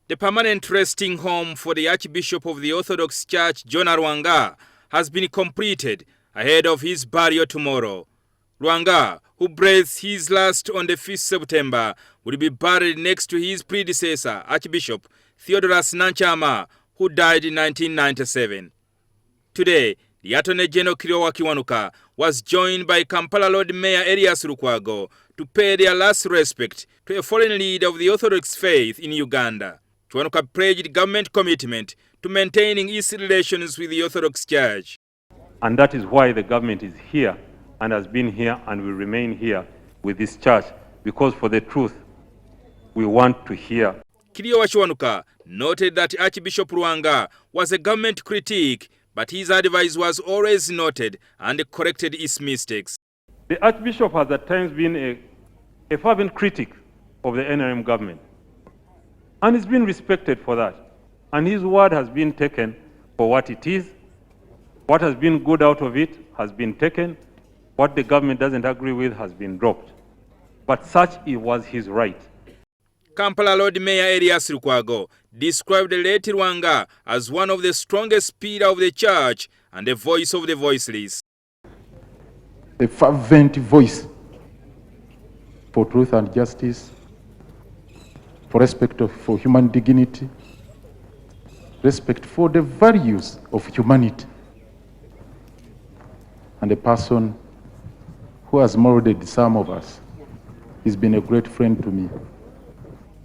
The permanent resting home for the Archbishop of the Orthodox Church Jonah Lwanga has been completed ahead of his burial tomorrow. Lwanga, who breathes his last on the 5th September, will be buried next to his predecessor, Archbishop Theodorus Nanchama, who died in 1997. Today, the Attorney General Kiryowa Kiwanuka was joined by Kampala Lord Mayor Elias Lukwago to pay their last respect to a foreign leader of the Orthodox faith in Uganda. Kiwanuka pledged government commitment to maintaining its relations with the Orthodox Church. And that is why the government is here and has been here and will remain here with this church, because for the truth we want to hear. Kiryowa Kiwanuka noted that Archbishop Lwanga was a government critic, but his advice was always noted and corrected its mistakes. The Archbishop has at times been a fervent critic of the NRM government, and he's been respected for that. And his word has been taken for what it is. What has been good out of it has been taken. What the government doesn't agree with has been dropped. But such it was his right. Kampala Lord Mayor Elias Lukwago described the late Lwanga as one of the strongest pillars of the church and the voice of the voiceless. A fervent voice for truth and justice, for respect for human dignity, respect for the values of humanity, and a person who has molded some of us. He's been a great friend to me.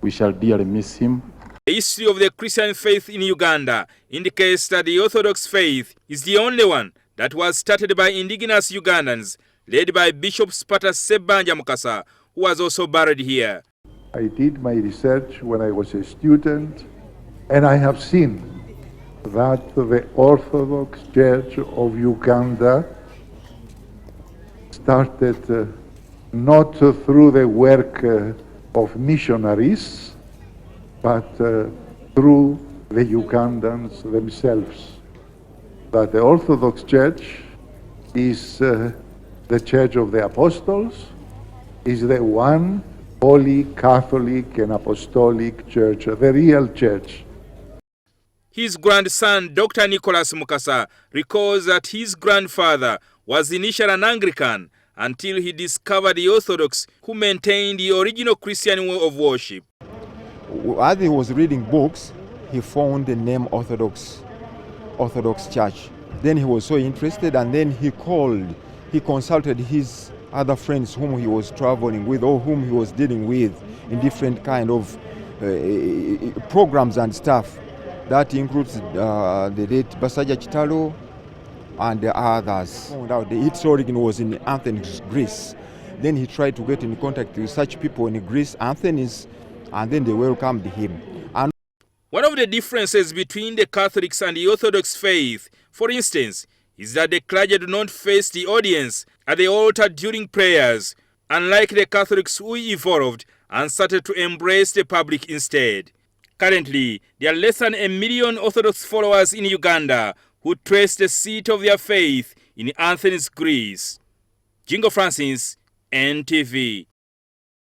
We shall dearly miss him. The history of the Christian faith in Uganda indicates that the Orthodox faith is the only one that was started by indigenous Ugandans, led by Bishop Spata Sebanja Mukasa, who was also buried here. I did my research when I was a student, and I have seen that the Orthodox Church of Uganda started not through the work of missionaries, but through the Ugandans themselves. That the Orthodox Church is the Church of the Apostles, is the one holy Catholic and Apostolic Church, the real church. His grandson, Dr. Nicholas Mukasa, recalls that his grandfather was initially an Anglican until he discovered the Orthodox, who maintained the original Christian way of worship. As he was reading books, he found the name Orthodox Church. Then he was so interested, and then he consulted his other friends whom he was traveling with or whom he was dealing with in different kind of programs and stuff. That includes the late Basaja Chitalo and the others. Found out its origin was in Athens, Greece. Then he tried to get in contact with such people in Greece, Athens, and then they welcomed him. And one of the differences between the Catholics and the Orthodox faith, for instance, is that the clergy do not face the audience at the altar during prayers, unlike the Catholics who evolved and started to embrace the public instead. Currently, there are less than 1 million Orthodox followers in Uganda who trace the seat of their faith in Athens, Greece. Jingo Francis, NTV.